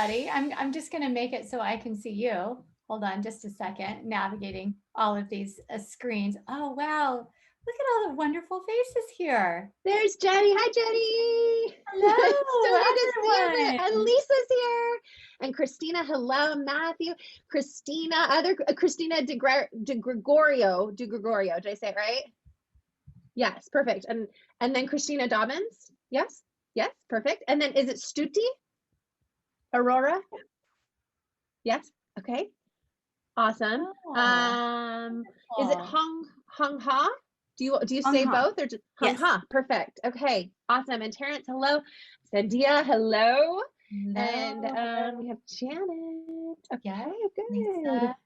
everybody. I'm just going to make it so I can see you. Hold on just a second, navigating all of these screens. Oh, wow. Look at all the wonderful faces here. There's Jenny. Hi, Jenny. Hello, So good to see everyone. you. And Lisa's here. And Christina, hello. Matthew, Christina, Christina De Gregorio. Did I say it right? Yes, perfect. And then Christina Dobbins. Yes, perfect. And then is it Stuti? Aurora? Yes. Okay. Awesome. Is it Hong Ha? Do you say both or just Hong Ha? Perfect. Okay. Awesome. And Terrence, hello. Sandia, hello. And we have Janet. Okay, good. Lisa,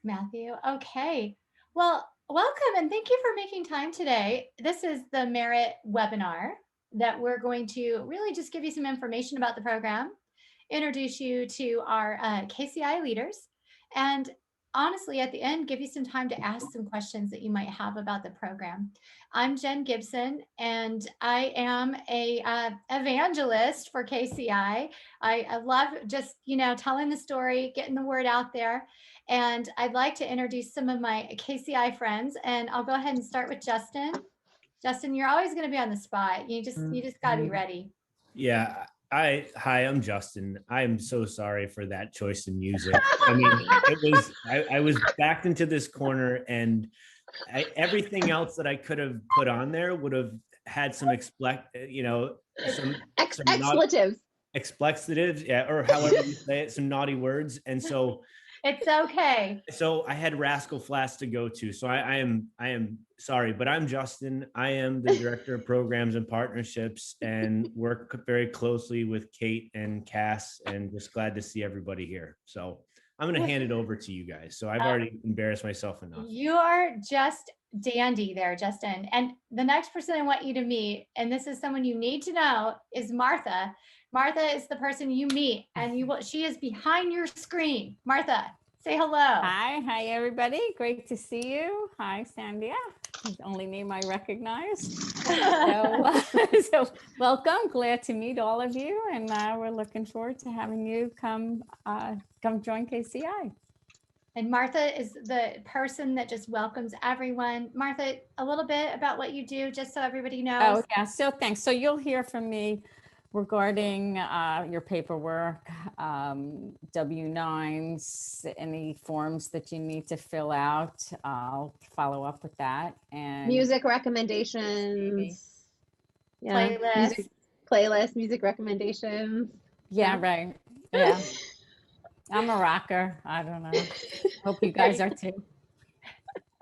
Matthew. Okay. Well, welcome and thank you for making time today. This is the Merit webinar that we're going to really just give you some information about the program, introduce you to our KCI leaders, and honestly, at the end, give you some time to ask some questions that you might have about the program. I'm Jen Gibson, and I am a evangelist for KCI. I love just, telling the story, getting the word out there. And I'd like to introduce some of my KCI friends, and I'll go ahead and start with Justin. Justin, you're always going to be on the spot. You just got to be ready. Yeah. Hi, I'm Justin. I am so sorry for that choice in music. I mean, I was backed into this corner, and everything else that I could have put on there would have had some expletives, yeah, or however you say it, some naughty words. And so it's okay. So I had Rascal Flatts to go to. So I am sorry, but I'm Justin. I am the Director of Programs and Partnerships and work very closely with Cate and Cass, and just glad to see everybody here. So I'm going to hand it over to you guys. So I've already embarrassed myself enough. You are just dandy there, Justin. And the next person I want you to meet, and this is someone you need to know, is Martha. Martha is the person you meet, and she is behind your screen. Martha, say hello. Hi everybody. Great to see you. Hi, Sandia. The only name I recognize. So welcome. Glad to meet all of you, and we're looking forward to having you come join KCI. And Martha is the person that just welcomes everyone. Martha, a little bit about what you do, just so everybody knows. Oh, yeah. So thanks. So you'll hear from me regarding your paperwork, W-9s, any forms that you need to fill out. I'll follow up with that. And music recommendations. Yeah. Music recommendations. Yeah, right. Yeah. I'm a rocker. I don't know. Hope you guys are too.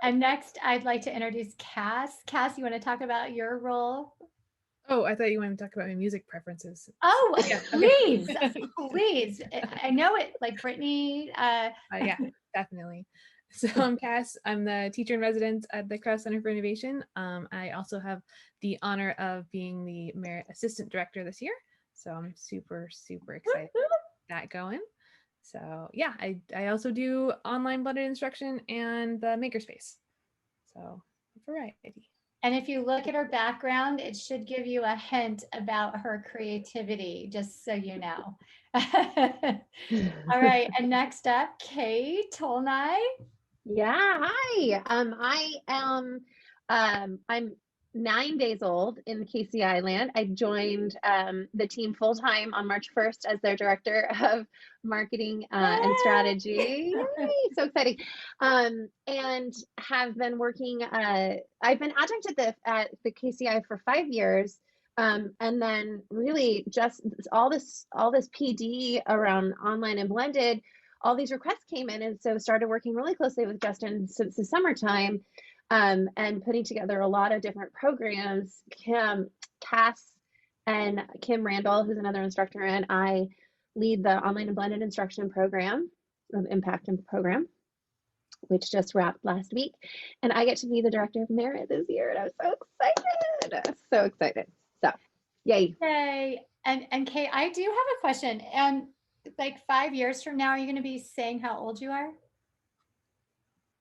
And next, I'd like to introduce Cass. Cass, you want to talk about your role? Oh, I thought you wanted to talk about my music preferences. Oh, yeah. Please. Please. I know it, like Brittany. Yeah, definitely. So I'm Cass. I'm the teacher in residence at the Krause Center for Innovation. I also have the honor of being the Merit Assistant Director this year. So I'm super, super excited to get that going. So yeah, I also do online blended instruction and the makerspace. So a variety. And if you look at her background, it should give you a hint about her creativity, just so you know. All right, and next up, Cate Tolnai. Yeah, hi. I am I'm 9 days old in KCI land. I joined the team full-time on March 1st as their director of marketing and strategy. Yay, so exciting. And have been working, I've been adjunct at the KCI for 5 years. And then really just all this PD around online and blended, all these requests came in. And so started working really closely with Justin since the summertime. And putting together a lot of different programs. Cass and Kim Randall, who's another instructor, and I lead the online and blended instruction program, Impact program, which just wrapped last week. And I get to be the director of Merit this year, and I'm so excited. So excited. So, yay. Yay. And Cate, I do have a question. And like 5 years from now, are you going to be saying how old you are?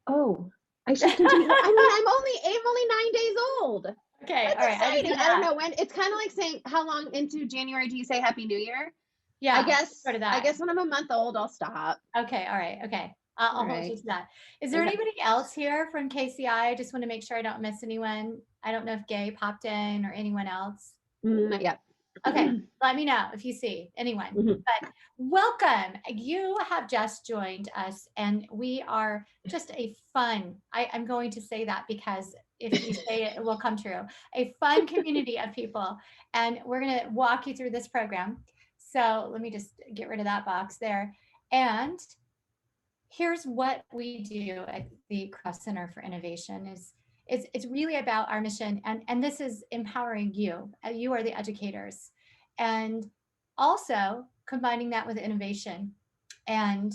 Oh. I should continue. I'm only 9 days old. Okay, that's all right. I don't know when. It's kind of like saying, how long into January do you say Happy New Year? Yeah. I guess sort of that. I guess when I'm a month old, I'll stop. Okay. All right. Okay. I'll hold you Right. to that. Is there Okay. anybody else here from KCI? I just want to make sure I don't miss anyone. I don't know if Gay popped in or anyone else. Not yet. Okay, let me know if you see anyone. Mhm. But welcome. You have just joined us, and we are just a fun, I'm going to say that because if we say it, it will come true. A fun community of people. And we're going to walk you through this program. So let me just get rid of that box there. And here's what we do at the Cross Center for Innovation is it's really about our mission, and this is empowering you. You are the educators, and also combining that with innovation. And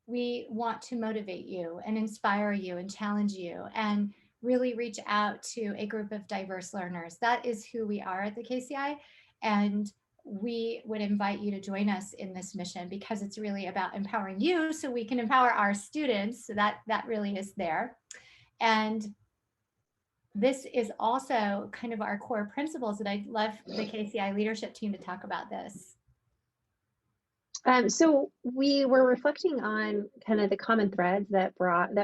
we want to motivate you and inspire you and challenge you and really reach out to a group of diverse learners. That is who we are at the KCI. And we would invite you to join us in this mission because it's really about empowering you so we can empower our students. So that really is there. And this is also kind of our core principles that I'd love the KCI leadership team to talk about this. So we were reflecting on kind of the common threads that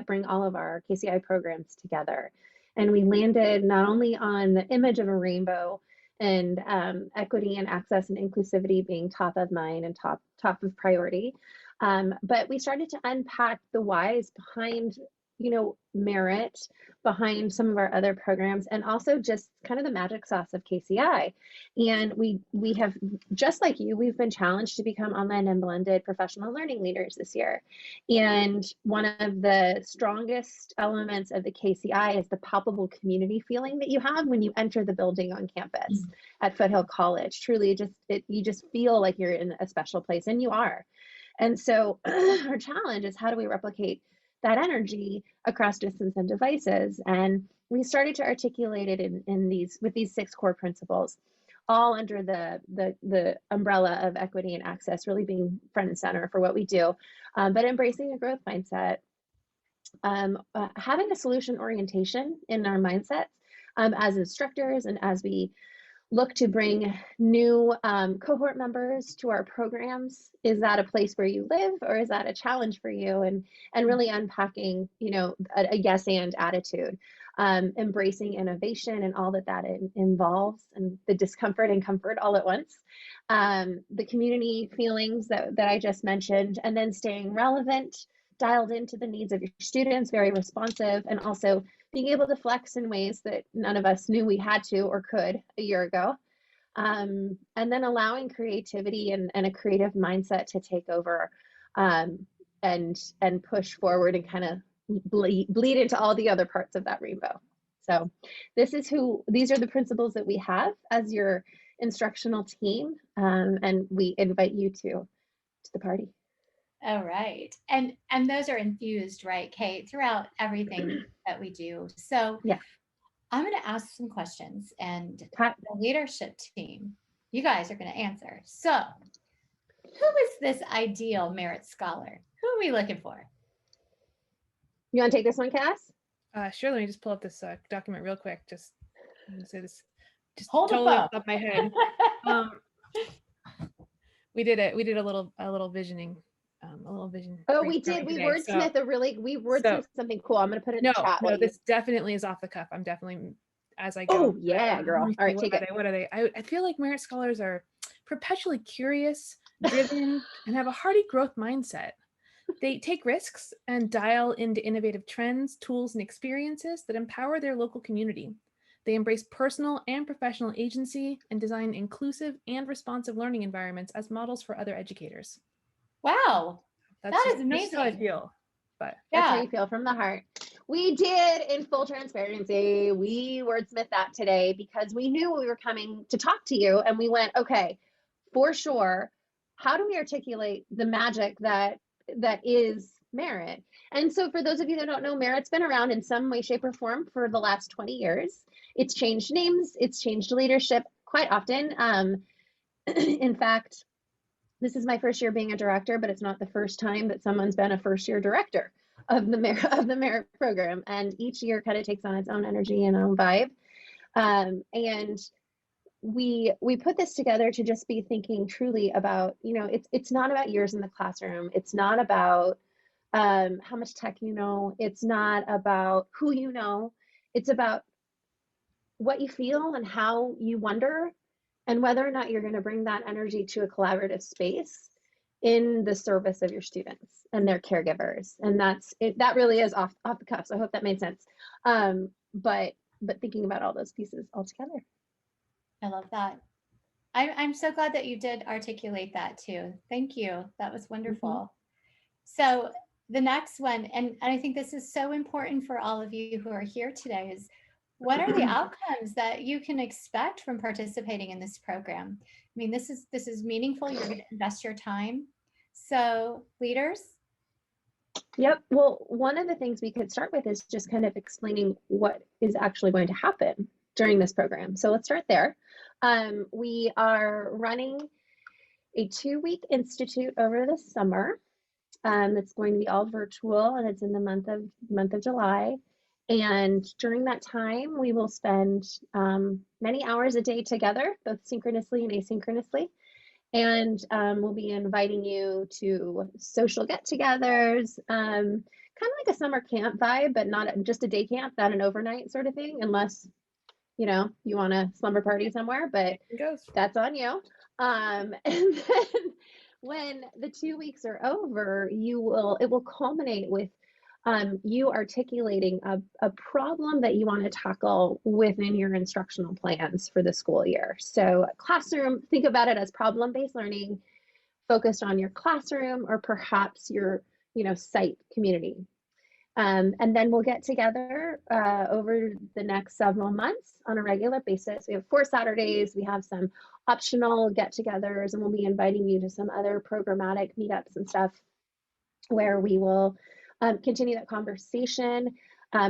bring all of our KCI programs together. And we landed not only on the image of a rainbow and equity and access and inclusivity being top of mind and top of priority, but we started to unpack the whys behind, merit, behind some of our other programs, and also just kind of the magic sauce of KCI. And we have, just like you, we've been challenged to become online and blended professional learning leaders this year. And one of the strongest elements of the KCI is the palpable community feeling that you have when you enter the building on campus at Foothill College. Truly, you just feel like you're in a special place, and you are. And so our challenge is, how do we replicate that energy across distance and devices? And we started to articulate it with these 6 core principles, all under the umbrella of equity and access really being front and center for what we do, but embracing a growth mindset, having a solution orientation in our mindsets as instructors, and as we look to bring new cohort members to our programs. Is that a place where you live, or is that a challenge for you? And really unpacking, a yes and attitude, embracing innovation and all that involves, and the discomfort and comfort all at once, the community feelings that I just mentioned, and then staying relevant, dialed into the needs of your students, very responsive, and also being able to flex in ways that none of us knew we had to or could a year ago. And then allowing creativity and a creative mindset to take over, and push forward and kind of bleed into all the other parts of that rainbow. So these are the principles that we have as your instructional team, and we invite you to the party. All right. And those are infused, right, Kate, throughout everything that we do. So yeah, I'm going to ask some questions, and the leadership team, you guys are going to answer. So who is this ideal merit scholar? Who are we looking for? You want to take this one, Cass? Sure. Let me just pull up this document real quick. Just I'm gonna say this. Just Hold totally up. off the top of my head. We did a little visioning. A little vision. Oh, we did. We wordsmithed something cool. I'm going to put it in the chat. No, this definitely is off the cuff. I'm definitely, as I go. Oh, yeah, girl. All right, take it. What are they? I feel like merit scholars are perpetually curious, driven, and have a hearty growth mindset. They take risks and dial into innovative trends, tools, and experiences that empower their local community. They embrace personal and professional agency and design inclusive and responsive learning environments as models for other educators. Wow. That is amazing. That's how I feel. But that's how you feel, from the heart. We did, in full transparency, we wordsmithed that today because we knew we were coming to talk to you, and we went, okay, for sure, how do we articulate the magic that is merit? And so for those of you that don't know, merit's been around in some way, shape, or form for the last 20 years. It's changed names, it's changed leadership quite often. In fact, this is my first year being a director, but it's not the first time that someone's been a first-year director of the merit program. And each year kind of takes on its own energy and own vibe. And we put this together to just be thinking truly about, it's not about years in the classroom. It's not about how much tech you know. It's not about who you know. It's about what you feel and how you wonder, and whether or not you're going to bring that energy to a collaborative space in the service of your students and their caregivers. And that's it. That really is off the cuff. So I hope that made sense. But thinking about all those pieces all together. I love that. I'm so glad that you did articulate that too. Thank you. That was wonderful. So the next one, and I think this is so important for all of you who are here today, is what are the outcomes that you can expect from participating in this program? I mean, this is meaningful. You're going to invest your time. So leaders? Yep. Well, one of the things we could start with is just kind of explaining what is actually going to happen during this program. So let's start there. We are running a 2-week institute over the summer. It's going to be all virtual, and it's in the month of July. And during that time, we will spend many hours a day together, both synchronously and asynchronously. And we'll be inviting you to social get-togethers, kind of like a summer camp vibe, but not just a day camp, not an overnight sort of thing, unless you want a slumber party somewhere, but that's on you. And then when the 2 weeks are over, it will culminate with you articulating a problem that you want to tackle within your instructional plans for the school year. So classroom, think about it as problem-based learning focused on your classroom or perhaps your site community. And then we'll get together over the next several months on a regular basis. We have 4 Saturdays. We have some optional get-togethers, and we'll be inviting you to some other programmatic meetups and stuff where we will continue that conversation,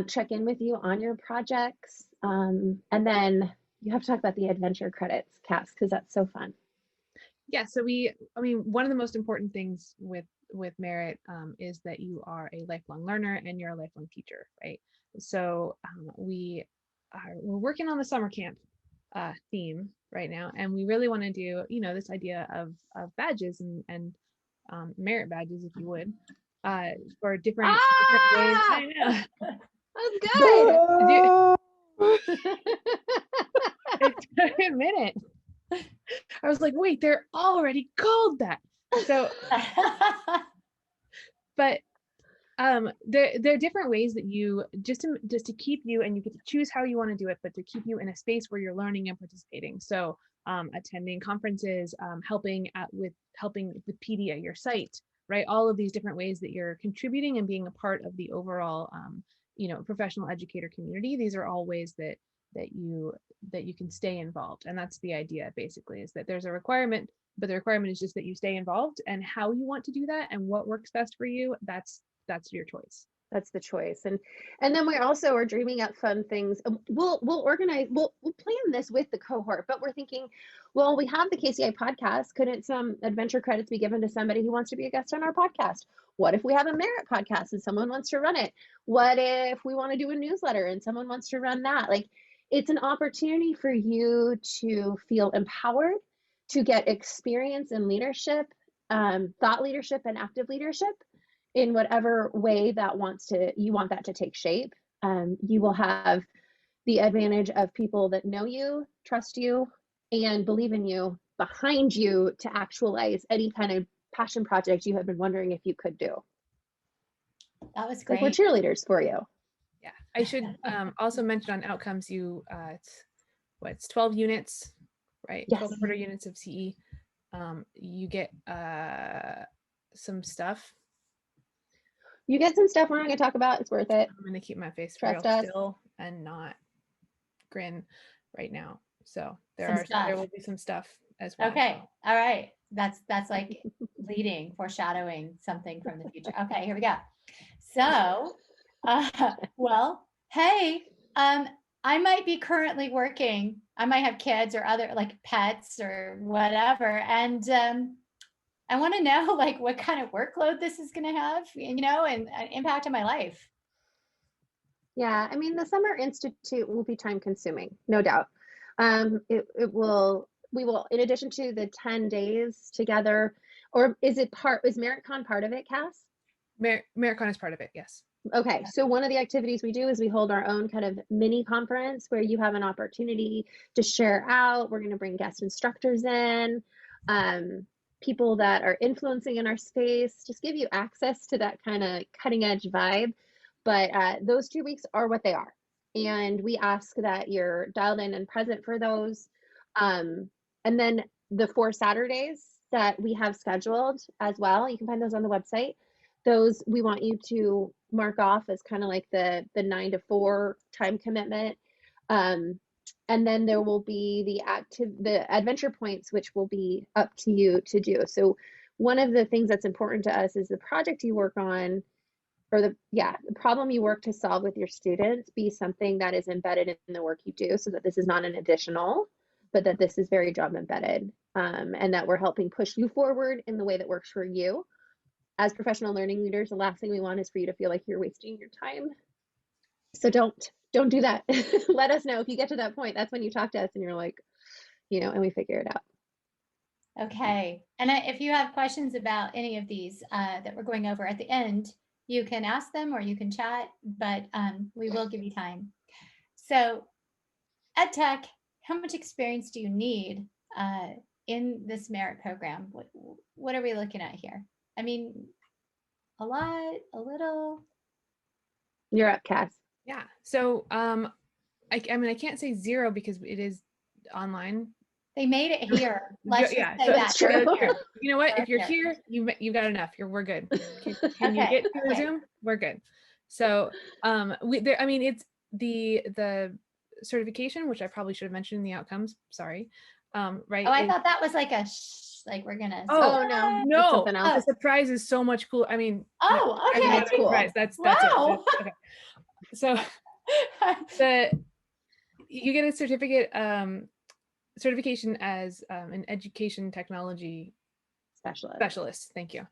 check in with you on your projects, and then you have to talk about the adventure credits, Cass, because that's so fun. Yeah, so one of the most important things with Merit is that you are a lifelong learner and you're a lifelong teacher, right? So we're working on the summer camp theme right now, and we really want to do this idea of badges and merit badges, if you would, for different ways. I know. That's good. It took a minute. I was like, wait, they're already called that. So, but there are different ways that you just to keep you, and you get to choose how you want to do it, but to keep you in a space where you're learning and participating. So attending conferences, helping with PD at your site, right? All of these different ways that you're contributing and being a part of the overall professional educator community. These are all ways that you can stay involved. And that's the idea, basically, is that there's a requirement, but the requirement is just that you stay involved, and how you want to do that and what works best for you, that's your choice. That's the choice. And then we also are dreaming up fun things. We'll organize, we'll plan this with the cohort, but we're thinking, well, we have the KCI podcast. Couldn't some adventure credits be given to somebody who wants to be a guest on our podcast? What if we have a merit podcast and someone wants to run it? What if we want to do a newsletter and someone wants to run that? Like, it's an opportunity for you to feel empowered, to get experience in leadership, thought leadership and active leadership in whatever way you want that to take shape. You will have the advantage of people that know you, trust you, and believe in you behind you to actualize any kind of passion project you have been wondering if you could do. That was great. Like, we're cheerleaders for you. Yeah, I should also mention on outcomes, it's 12 units, right? Yes. 12 quarter units of CE. You get some stuff. You get some stuff we're not going to talk about. It's worth it. I'm going to keep my face real still and not grin right now. So there will be some stuff as well. Okay. All right. That's like leading, foreshadowing something from the future. Okay, here we go. So, well, hey, I might be currently working. I might have kids or other like pets or whatever. And I want to know like what kind of workload this is going to have, and impact on my life. Yeah, I mean, the Summer Institute will be time consuming, no doubt. We will, in addition to the 10 days together, or is MeritCon part of it, Cass? MeritCon is part of it, yes. Okay, so one of the activities we do is we hold our own kind of mini conference where you have an opportunity to share out. We're going to bring guest instructors in, people that are influencing in our space, just give you access to that kind of cutting edge vibe. But those 2 weeks are what they are. And we ask that you're dialed in and present for those. And then the 4 Saturdays that we have scheduled as well, you can find those on the website. Those we want you to mark off as kind of like the 9 to 4 time commitment. And then there will be the adventure points, which will be up to you to do. So one of the things that's important to us is the project you work on, or the problem you work to solve with your students, be something that is embedded in the work you do, so that this is not an additional, but that this is very job embedded, and that we're helping push you forward in the way that works for you. As professional learning leaders, the last thing we want is for you to feel like you're wasting your time. So don't do that. Let us know if you get to that point. That's when you talk to us and you're like, and we figure it out. Okay. And if you have questions about any of these that we're going over at the end, you can ask them or you can chat, but we will give you time. So edtech, how much experience do you need in this merit program? What are we looking at here? I mean, a lot, a little. You're up, Cass. Yeah. So I mean, I can't say 0 because it is online. They made it here. Let's yeah, just say that's true. You know what? If you're here, you got enough. We're good. Can you get through Zoom? We're good. So I mean, it's the certification, which I probably should have mentioned in the outcomes. Sorry. Right. Oh, I thought that was like like we're gonna. Oh no, something else. The surprise is so much cool. I mean. Oh, okay. That's cool. That's wow. it. Okay. So you get a certification as an education technology specialist. Thank you.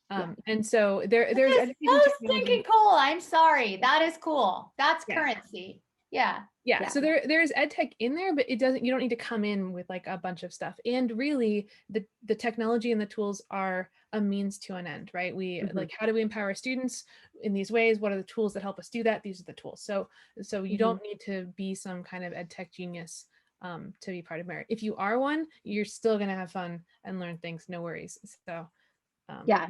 And so there's education stinking cool. I'm sorry. That is cool. That's currency. Yeah. So there's edtech in there, but you don't need to come in with like a bunch of stuff. And really the technology and the tools are a means to an end, right? We like, how do we empower students in these ways? What are the tools that help us do that? These are the tools. So you don't need to be some kind of edtech genius to be part of Merit. If you are one, you're still going to have fun and learn things. No worries. So yeah.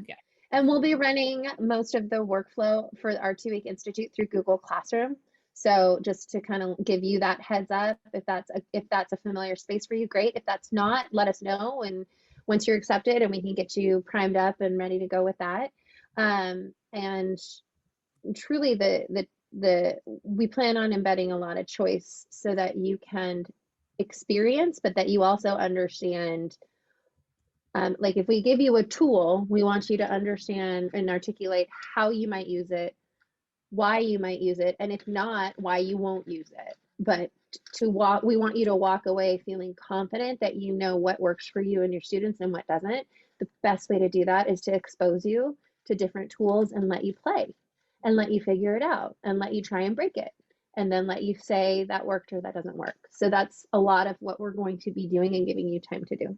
And we'll be running most of the workflow for our 2-week institute through Google Classroom. So just to kind of give you that heads up, if that's a familiar space for you, great. If that's not, let us know. And once you're accepted, and we can get you primed up and ready to go with that. And truly we plan on embedding a lot of choice so that you can experience, but that you also understand. Like if we give you a tool, we want you to understand and articulate how you might use it, why you might use it, and if not, why you won't use it. But we want you to walk away feeling confident that you know what works for you and your students and what doesn't. The best way to do that is to expose you to different tools and let you play and let you figure it out and let you try and break it and then let you say that worked or that doesn't work. So that's a lot of what we're going to be doing and giving you time to do.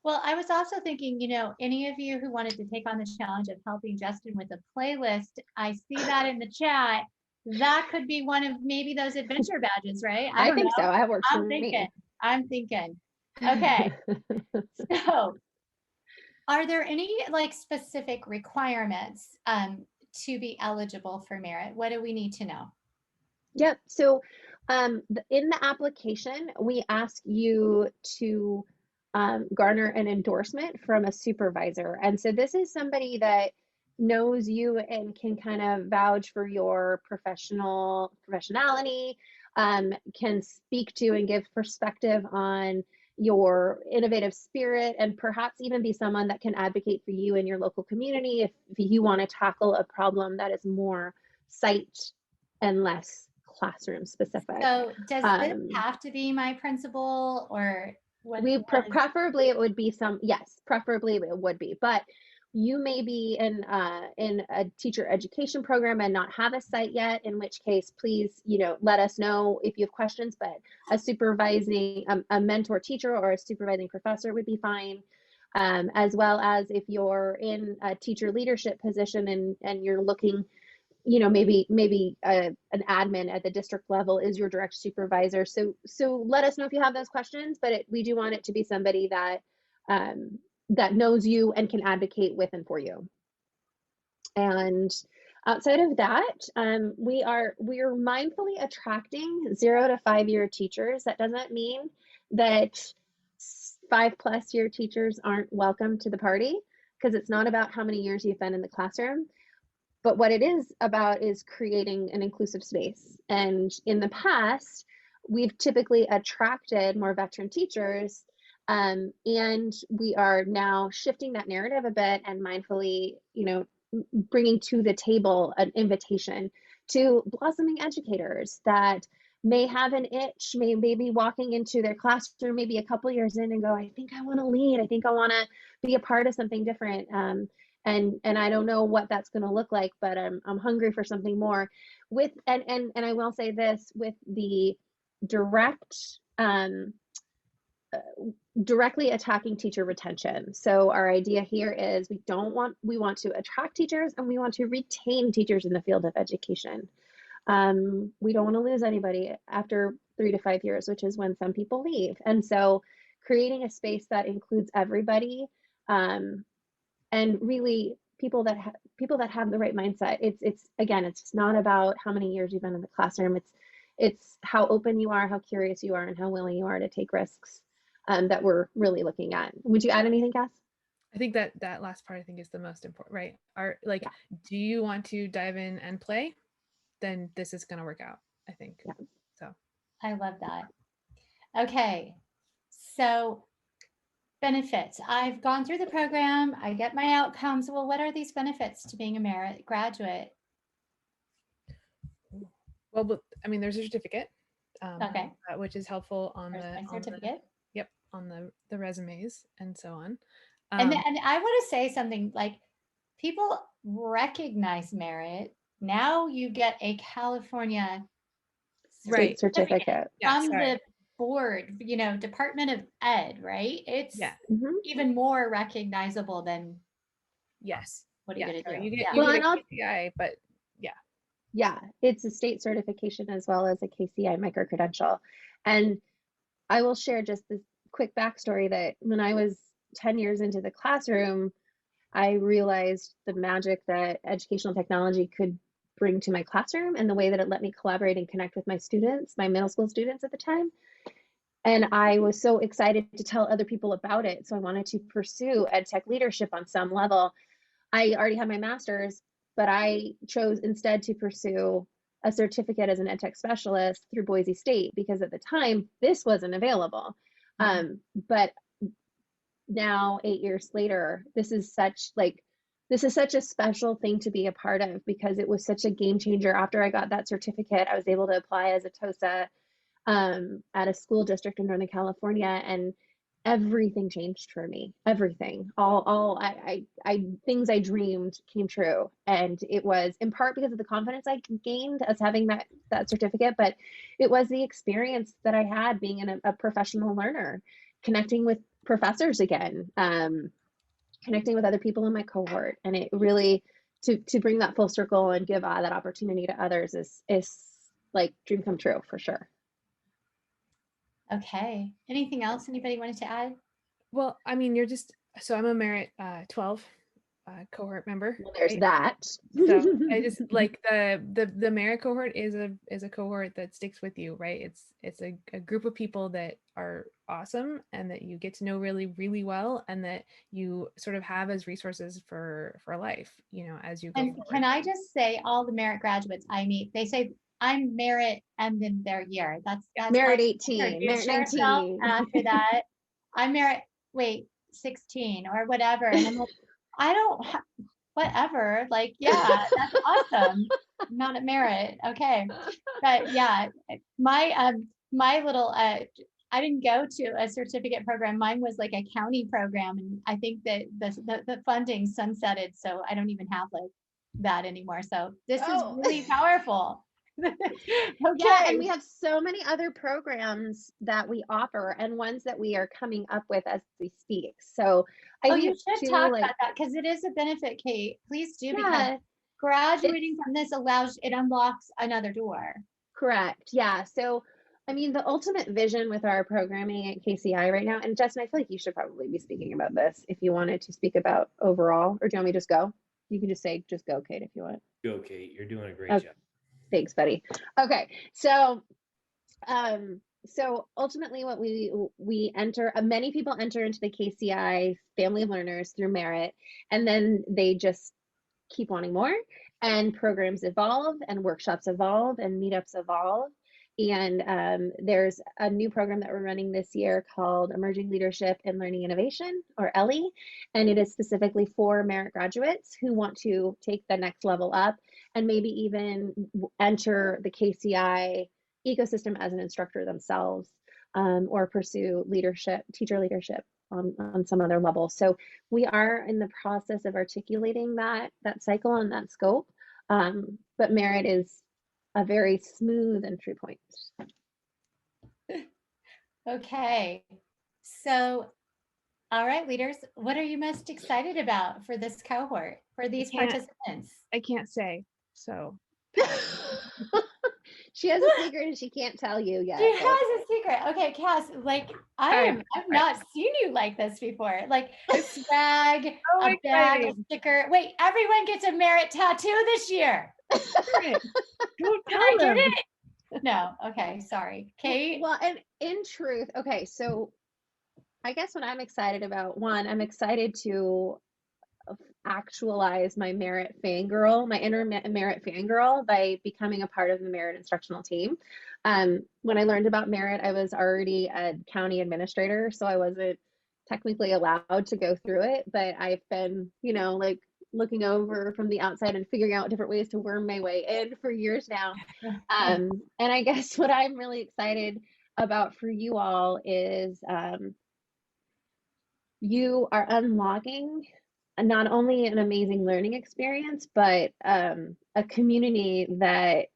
Well, I was also thinking, any of you who wanted to take on the challenge of helping Justin with a playlist, I see that in the chat. That could be one of maybe those adventure badges, right? I think so. That works for me. I'm thinking. Okay. So are there any like specific requirements to be eligible for merit? What do we need to know? Yep. So in the application, we ask you to garner an endorsement from a supervisor. And so this is somebody that knows you and can kind of vouch for your professionality, can speak to and give perspective on your innovative spirit, and perhaps even be someone that can advocate for you in your local community if you want to tackle a problem that is more site and less classroom specific. So does this have to be my principal, or preferably it would be preferably it would be, but you may be in a teacher education program and not have a site yet, in which case, please, let us know if you have questions, but a supervising, a mentor teacher or a supervising professor would be fine. As well as if you're in a teacher leadership position and you're looking, maybe an admin at the district level is your direct supervisor. So let us know if you have those questions, but we do want it to be somebody that that knows you and can advocate with and for you. And outside of that, we are mindfully attracting 0 to 5 year teachers. That doesn't mean that 5+ year teachers aren't welcome to the party, because it's not about how many years you've been in the classroom. But what it is about is creating an inclusive space. And in the past, we've typically attracted more veteran teachers. And we are now shifting that narrative a bit and mindfully, bringing to the table an invitation to blossoming educators that may have an itch, may be walking into their classroom maybe a couple years in and go, I think I want to lead. I think I want to be a part of something different. And I don't know what that's going to look like, but I'm hungry for something more. And I will say this, with the directly attacking teacher retention. So our idea here is we want to attract teachers and we want to retain teachers in the field of education. We don't want to lose anybody after 3 to 5 years, which is when some people leave. And so creating a space that includes everybody, and really people that have the right mindset. It's not about how many years you've been in the classroom. It's how open you are, how curious you are, and how willing you are to take risks, that we're really looking at. Would you add anything, Cass? I think that last part, I think, is the most important, right? Do you want to dive in and play? Then this is going to work out, I think. Yeah. So I love that. Okay. So benefits. I've gone through the program. I get my outcomes. Well, what are these benefits to being a merit graduate? Well, I mean, there's a certificate, Okay. which is helpful on certificate. On the resumes and so on. And I want to say something, like, people recognize merit. Now you get a California state certificate from the board, Department of Ed, right? It's even more recognizable than what are you going to do? You get a KCI, but yeah, it's a state certification as well as a KCI micro credential. And I will share just this quick backstory that when I was 10 years into the classroom, I realized the magic that educational technology could bring to my classroom and the way that it let me collaborate and connect with my students, my middle school students at the time. And I was so excited to tell other people about it. So I wanted to pursue edtech leadership on some level. I already had my master's, but I chose instead to pursue a certificate as an edtech specialist through Boise State, because at the time this wasn't available. But now, 8 years later, this is such a special thing to be a part of, because it was such a game changer. After I got that certificate, I was able to apply as a TOSA at a school district in Northern California, and everything changed for me. Everything, all things I dreamed came true, and it was in part because of the confidence I gained as having that certificate, but it was the experience that I had being a professional learner, connecting with professors again, connecting with other people in my cohort, and it really to bring that full circle and give that opportunity to others is like dream come true for sure. Okay. Anything else anybody wanted to add? Well, I mean, so I'm a Merit 12 cohort member. Well, there's that. So I just like the Merit cohort is a cohort that sticks with you, right? It's a group of people that are awesome and that you get to know really, really well, and that you sort of have as resources for life, as you go forward. Can I just say, all the Merit graduates I meet, they say, I'm Merit and then their year. That's Merit 18, Merit 19. After that, I'm Merit, 16 or whatever. And I'm like, whatever. Like, yeah, that's awesome. I'm not at Merit. Okay. But yeah, my little I didn't go to a certificate program. Mine was like a county program, and I think that the funding sunsetted, so I don't even have like that anymore. So this is Oh. really powerful. Yeah, Okay. and we have so many other programs that we offer and ones that we are coming up with as we speak. So I Oh, you think should too, talk like, about that because it is a benefit, Kate. Please do, because yeah, graduating it's from this it unlocks another door. correct. Yeah. So, I mean, the ultimate vision with our programming at KCI right now, and Justin, I feel like you should probably be speaking about this if you wanted to speak about overall, or do you want me to just go? You can just say, just go, Kate, if you want. Go, Kate. You're doing a great Okay, job. thanks, buddy. Okay. So ultimately what we enter, many people enter into the KCI family of learners through merit, and then they just keep wanting more, and programs evolve and workshops evolve and meetups evolve. And there's a new program that we're running this year called Emerging Leadership and Learning Innovation, or ELLI, and it is specifically for merit graduates who want to take the next level up and maybe even enter the KCI ecosystem as an instructor themselves, or pursue leadership, teacher leadership on some other level. So we are in the process of articulating that cycle and that scope. But merit is a very smooth entry point. Okay. So, all right, leaders, what are you most excited about for this cohort, for these participants? I can't say. So She has a secret and she can't tell you yet. She has a secret. Okay, Cass, like I've not seen you like this before. Like a swag, Oh, a bag, a exciting. sticker. Wait, everyone gets a merit tattoo this year. Don't Did tell I them. get it? No. Okay, sorry. Kate? Well, and in truth, okay, so I guess what I'm excited about, one, I'm excited to actualize my merit fangirl, my inner merit fangirl, by becoming a part of the merit instructional team. When I learned about merit, I was already a county administrator, so I wasn't technically allowed to go through it, but I've been, like looking over from the outside and figuring out different ways to worm my way in for years now. And I guess what I'm really excited about for you all is you are unlocking not only an amazing learning experience, but a community that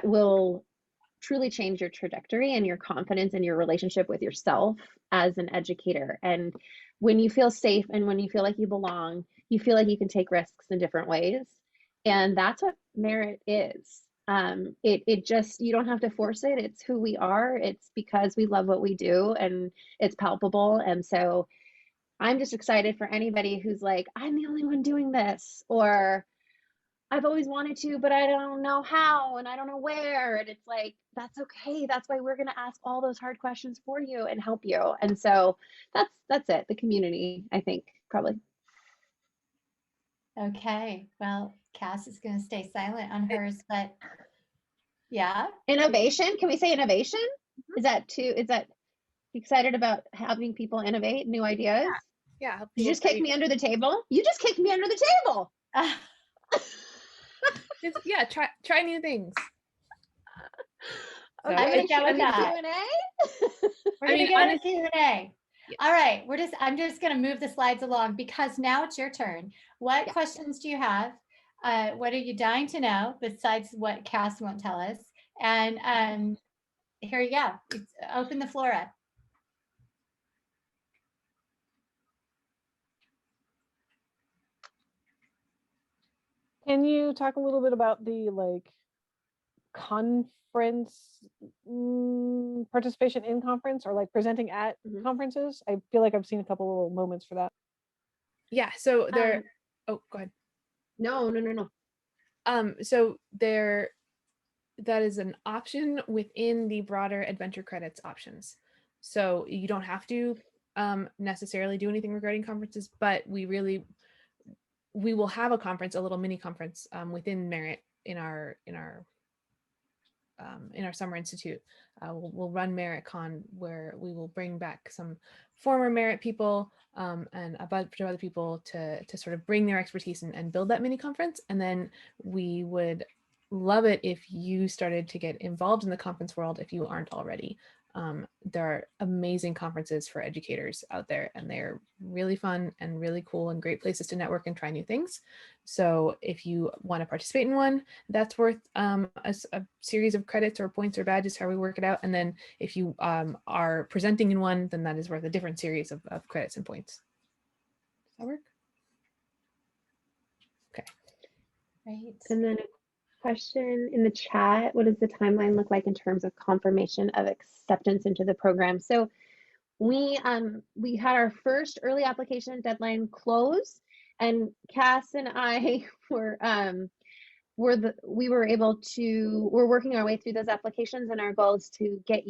will truly change your trajectory and your confidence and your relationship with yourself as an educator. And when you feel safe and when you feel like you belong, you feel like you can take risks in different ways. And that's what merit is. It just, you don't have to force it. It's who we are. It's because we love what we do, and it's palpable. And so I'm just excited for anybody who's like, I'm the only one doing this, or I've always wanted to, but I don't know how and I don't know where. And it's like, that's okay. That's why we're going to ask all those hard questions for you and help you. And so that's it. The community, I think, probably. Okay. Well, Cass is going to stay silent on hers, but yeah. Innovation. Can we say innovation? Is that excited about having people innovate new ideas? Yeah. Did you just kick me under the table? You just kicked me under the table. Yeah, try new things. Okay, I'm gonna go with that. Q&A? We're gonna get into Q&A. All right, I'm just gonna move the slides along because now it's your turn. What questions do you have? What are you dying to know besides what Cass won't tell us? And here you go. Open the floor up. Can you talk a little bit about the conference participation in conference, or presenting at conferences? I feel like I've seen a couple little moments for that. Yeah, so there oh, go ahead. No. So that is an option within the broader adventure credits options. So you don't have to necessarily do anything regarding conferences, but we will have a conference, a little mini conference within Merit in our summer institute. We'll run MeritCon, where we will bring back some former Merit people and a bunch of other people to sort of bring their expertise and build that mini conference. And then we would love it if you started to get involved in the conference world if you aren't already. There are amazing conferences for educators out there, and they're really fun and really cool and great places to network and try new things. So if you want to participate in one, that's worth a series of credits or points or badges, how we work it out. And then if you are presenting in one, then that is worth a different series of credits and points. Does that work? Okay. Right. And then a question in the chat, what does the timeline look like in terms of confirmation of acceptance into the program? So we had our first early application deadline close, and Cass and I were we're working our way through those applications, and our goal is to get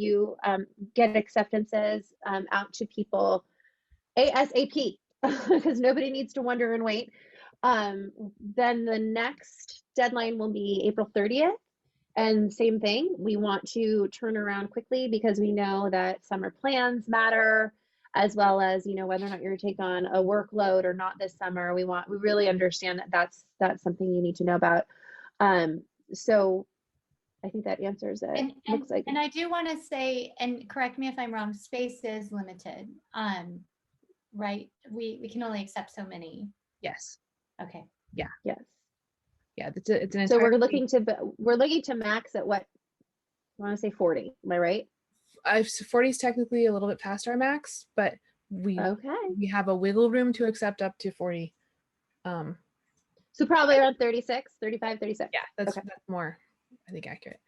acceptances out to people ASAP because nobody needs to wonder and wait. Then the next deadline will be April 30th. And same thing, we want to turn around quickly because we know that summer plans matter, as well as, whether or not you're to take on a workload or not this summer. We really understand that that's something you need to know about. So I think that answers it. Looks like. And I do want to say, and correct me if I'm wrong, space is limited. Right? We can only accept so many. Yes. Okay. Yeah. Yes. Yeah. It's an so we're looking to max at what? I want to say 40. Am I right? 40 is technically a little bit past our max, but we have a wiggle room to accept up to 40. So probably around 36, 35, 36. Yeah, that's more, I think, accurate.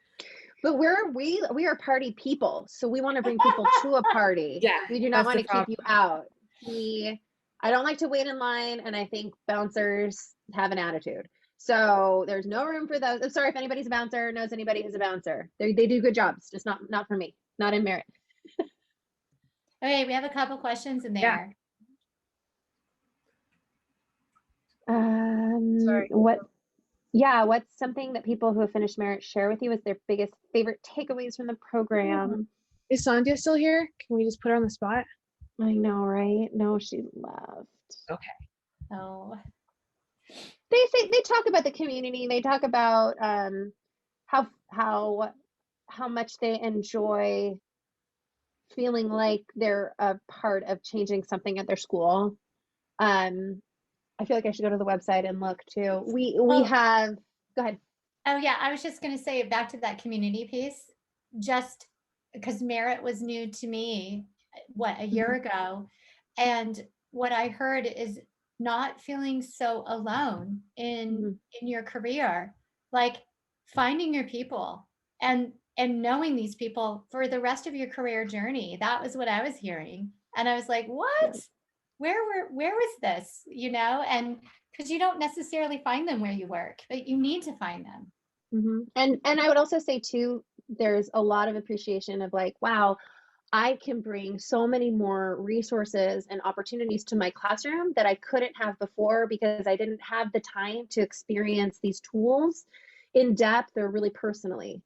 But we are party people, so we want to bring people to a party. Yeah, we do not want to keep you out. I don't like to wait in line, and I think bouncers have an attitude. So there's no room for those. I'm sorry if anybody's a bouncer, knows anybody who's a bouncer. They do good jobs, just not for me, not in merit. Okay, we have a couple questions in there. Sorry. What's something that people who have finished merit share with you as their biggest favorite takeaways from the program? Is Sandhya still here? Can we just put her on the spot? I know, right? No, she left. Okay. Oh. They talk about the community. They talk about how much they enjoy feeling like they're a part of changing something at their school. I feel like I should go to the website and look too. We have. Go ahead. Oh yeah, I was just going to say, back to that community piece, just because merit was new to me, a year ago, and what I heard is not feeling so alone in your career, like finding your people and knowing these people for the rest of your career journey. That was what I was hearing, and I was like, what? Where was this? And because you don't necessarily find them where you work, but you need to find them. And I would also say too, there's a lot of appreciation of like, wow, I can bring so many more resources and opportunities to my classroom that I couldn't have before because I didn't have the time to experience these tools in depth or really personally,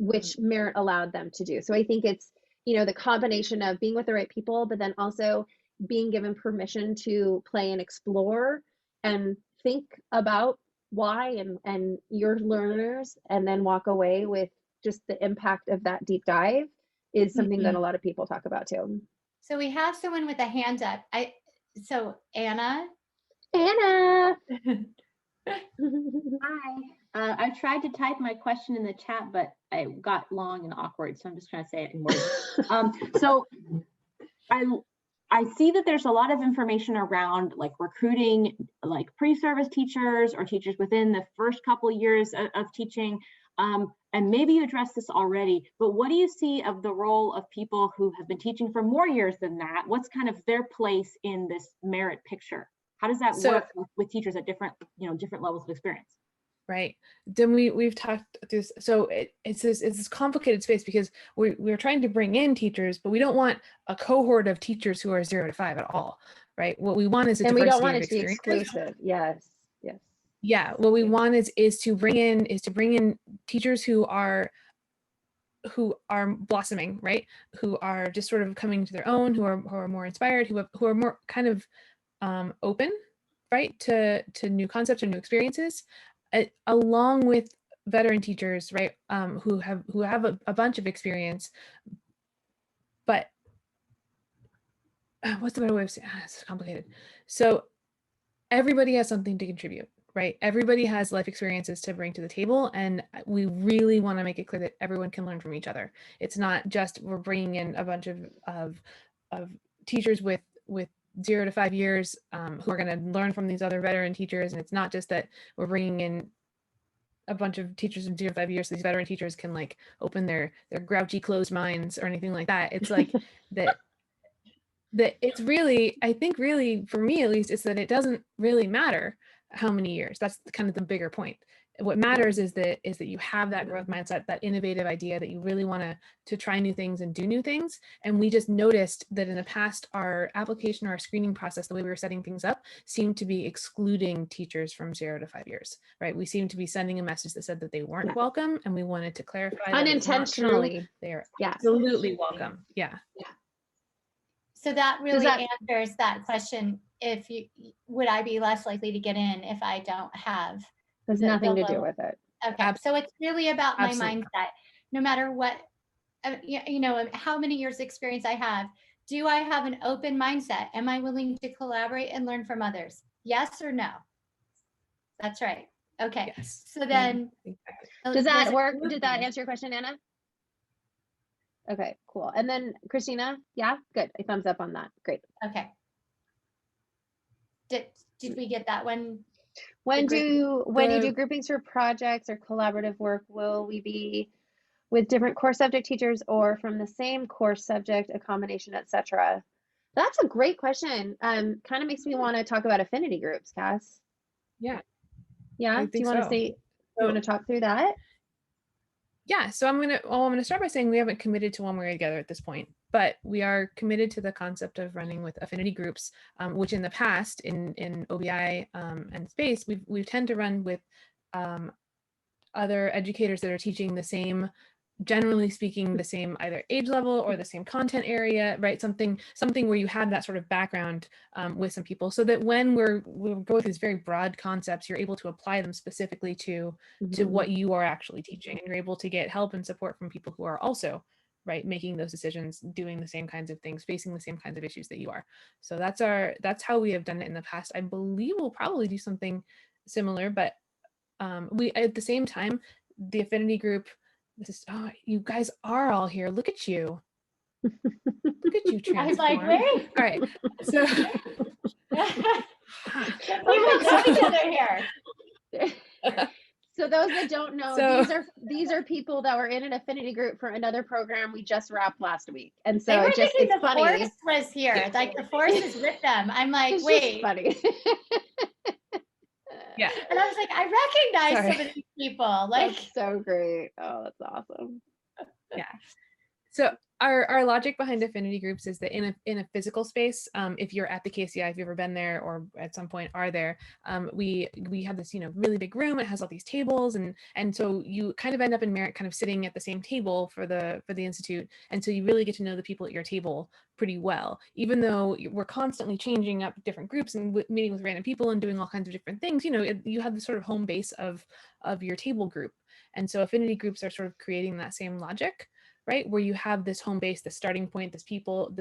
which merit allowed them to do. So I think it's, the combination of being with the right people, but then also being given permission to play and explore and think about why and your learners, and then walk away with just the impact of that deep dive is something that a lot of people talk about too. So we have someone with a hand up. Anna. Hi. I tried to type my question in the chat, but I got long and awkward, so I'm just trying to say it in words. So I see that there's a lot of information around like recruiting, like pre-service teachers or teachers within the first couple of years of teaching. And maybe you addressed this already, but what do you see of the role of people who have been teaching for more years than that? What's kind of their place in this merit picture? How does that work with teachers at different levels of experience? Right. Then we've talked this. So it's this complicated space because we're trying to bring in teachers, but we don't want a cohort of teachers who are 0 to 5 at all. Right. What we want is a diversity of experience. And we don't want it to be exclusive. Yes. Yeah. What we want is to bring in teachers who are blossoming, right? Who are just sort of coming to their own, who are more inspired, who are more kind of open, right, to new concepts or new experiences. Along with veteran teachers, right, who have a bunch of experience, what's the better way of saying it's complicated. So everybody has something to contribute, right? Everybody has life experiences to bring to the table, and we really want to make it clear that everyone can learn from each other. It's not just we're bringing in a bunch of teachers with 0 to 5 years who are going to learn from these other veteran teachers, and it's not just that we're bringing in a bunch of teachers in 0 to 5 years so these veteran teachers can like open their grouchy closed minds or anything like that. It's like that it's really, I think really for me at least, is that it doesn't really matter how many years. That's kind of the bigger point. What matters is that you have that growth mindset, that innovative idea that you really want to try new things and do new things. And we just noticed that in the past, our application or our screening process, the way we were setting things up, seemed to be excluding teachers from 0 to 5 years, right? We seemed to be sending a message that said that they weren't welcome, and we wanted to clarify that it's not true. Unintentionally. They are Yeah. absolutely welcome. Yeah. So that really that- answers that question. If you would I be less likely to get in if I don't have Has the nothing to do level? with it. Okay, so it's really about my Absolutely. mindset. No matter what, you know, how many years experience I have, do I have an open mindset? Am I willing to collaborate and learn from others? Yes or no? That's right. Okay. Yes. So then, Does that it work? move Did that me? answer your question, Anna? Okay, cool. And then Christina, yeah, good. A thumbs up on that. Great. Okay. Did we get that one? When group- you do groupings for projects or collaborative work, will we be with different core subject teachers or from the same course subject, a combination, etc.? That's a great question. Kind of makes me want to talk about affinity groups, Cass. Yeah. Yeah. I Do think you want to so. say? You want to talk through that? Yeah, so I'm gonna start by saying we haven't committed to one way or the other at this point, but we are committed to the concept of running with affinity groups, which in the past in OBI and space we tend to run with other educators that are teaching the same, generally speaking, the same either age level or the same content area, right? Something where you have that sort of background with some people, so that when we're going through these very broad concepts, you're able to apply them specifically to what you are actually teaching, and you're able to get help and support from people who are also making those decisions, doing the same kinds of things, facing the same kinds of issues that you are. So that's how we have done it in the past. I believe we'll probably do something similar, but we at the same time, the affinity group. You guys are all here. Look at you. Look at you I was transform. like, wait. All right. So we will know each other here. So those that don't know, these are people that were in an affinity group for another program we just wrapped last week, and so They were it's thinking the funny. force was here, like the force is with them. I'm like, It's wait. just funny. Yeah. And I was like, I recognize Sorry. some of these people. Like, That's so great. Oh, that's awesome. Yeah. So our logic behind affinity groups is that in a physical space, if you're at the KCI, if you've ever been there or at some point are there, we have this really big room. It has all these tables, and so you kind of end up in Merit kind of sitting at the same table for the institute, and so you really get to know the people at your table pretty well, even though we're constantly changing up different groups and meeting with random people and doing all kinds of different things. You have the sort of home base of your table group, and so affinity groups are sort of creating that same logic, right? Where you have this home base, this starting point, this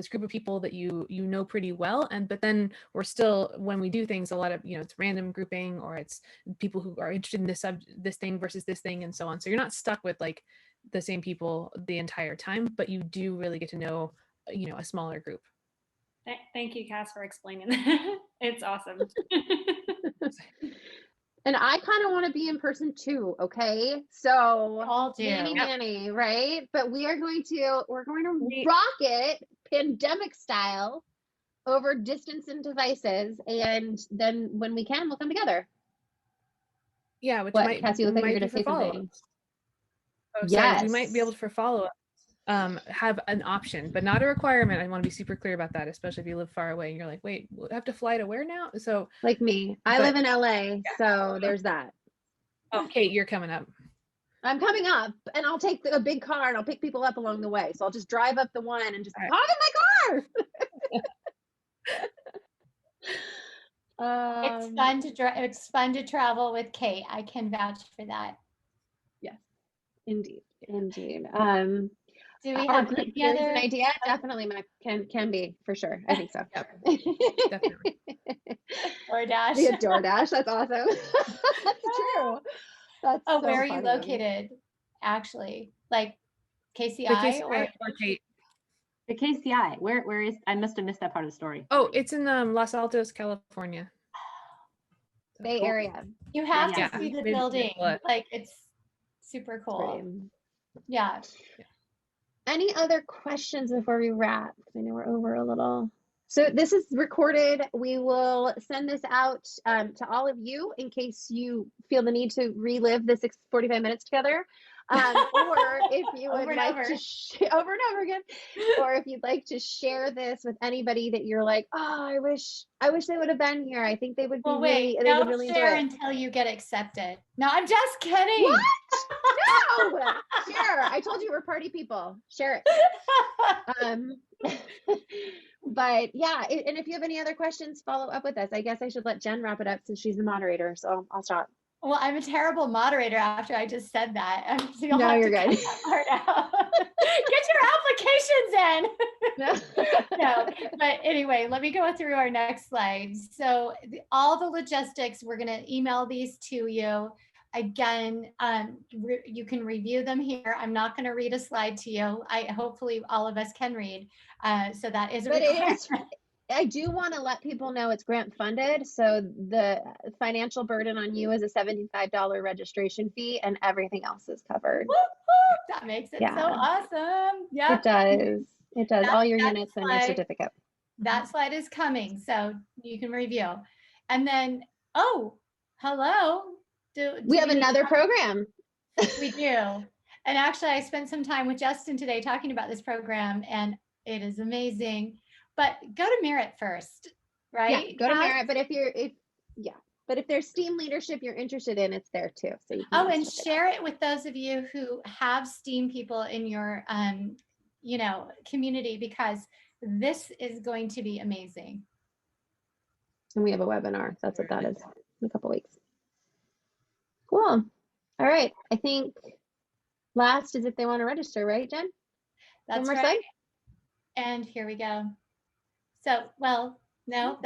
group of people that you know pretty well. But then we're still, when we do things, a lot of, it's random grouping, or it's people who are interested in this thing versus this thing, and so on. So you're not stuck with like the same people the entire time, but you do really get to know, a smaller group. Thank you, Cass, for explaining that. It's awesome. And I kind of want to be in person too, okay? So all do. Nanny, right? But we're going to rock it pandemic style over distance and devices, and then when we can, we'll come together. Yeah, which Cassie, look like you're gonna say something. Oh, sorry. We might be able to, for follow-up, have an option, but not a requirement. I want to be super clear about that, especially if you live far away and you're like, wait, we'll have to fly to where now? So like me, I live in LA, so there's that. Oh, Kate, you're coming up. I'm coming up, and I'll take a big car and I'll pick people up along the way. So I'll just drive up the one and just hop in my car. It's fun to drive. It's fun to travel with Kate. I can vouch for that. Yes, indeed. Do we Our have group any theories other? an idea? Definitely, Mac, can be for sure. I think so. Yep, definitely. Or dash? We have DoorDash. That's awesome. That's true. That's Oh, so where are you funny. located? Actually, like The KCI or? or Kate. The KCI, where is, I must have missed that part of the story. Oh, it's in Los Altos, California. So Bay cool. Area. You have Yeah, to see the maybe building. what? Like it's super It's cool. pretty. Yeah. Any other questions before we wrap? I know we're over a little. So this is recorded. We will send this out to all of you in case you feel the need to relive this 45 minutes together. Or if you would Over and like over. to over and over again, or if you'd like to share this with anybody that you're like, oh, I wish they would have been here. I think they would be Well, wait, they would don't really enjoy share it. until you get accepted. No, I'm just kidding. What? No, share. I told you we're party people. Share it. But yeah, and if you have any other questions, follow up with us. I guess I should let Jen wrap it up since she's the moderator. So I'll stop. Well, I'm a terrible moderator after I just said that. So you'll No, have you're to good. cut that part out. Get your applications in. No, but anyway, let me go through our next slide. So all the logistics, we're going to email these to you. Again, you can review them here. I'm not going to read a slide to you. Hopefully all of us can read. So that is a But requirement. I do want to let people know it's grant funded. So the financial burden on you is a $75 registration fee and everything else is covered. Whoop, whoop. That makes it so Yeah. awesome. Yeah. It does. It does. All your That units and your slide- certificate. That slide is coming, so you can review. And then, oh, hello. We have another program. We do. And actually, I spent some time with Justin today talking about this program, and it is amazing. But go to Merit first, right? Yeah, go to Cass? Merit. But if there's STEAM leadership you're interested in, it's there too. So you can Oh, always and check it out. share it with those of you who have STEAM people in your, community, because this is going to be amazing. And we have a webinar. That's what that is in a couple weeks. Cool. All right. I think last is if they want to register, right, Jen? That's One more right. slide? And here we go. So, well, no,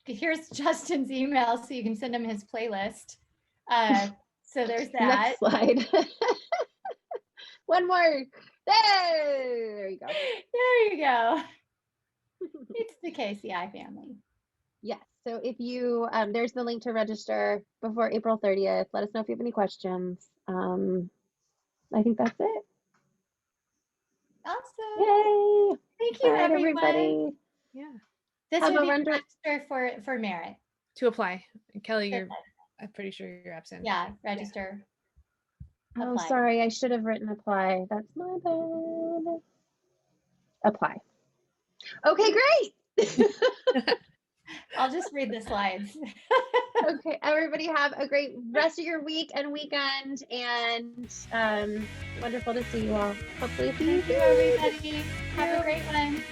here's Justin's email, so you can send him his playlist. So there's that. Next slide. One more. There you go. There you go. It's the KCI family. Yes. So if you, there's the link to register before April 30th. Let us know if you have any questions. I think that's it. Awesome. Yay. Thank you, All right, everyone. everybody. Yeah. This Have would a be render- register for Merit. To apply. Kelly, I'm pretty sure you're absent. Yeah, register. Oh, Apply. sorry. I should have written apply. That's my bad. Apply. Okay, great. I'll just read the slides. Okay, everybody have a great rest of your week and weekend, and wonderful to see you all. Hopefully see you Thank you, soon. everybody. Have a great one.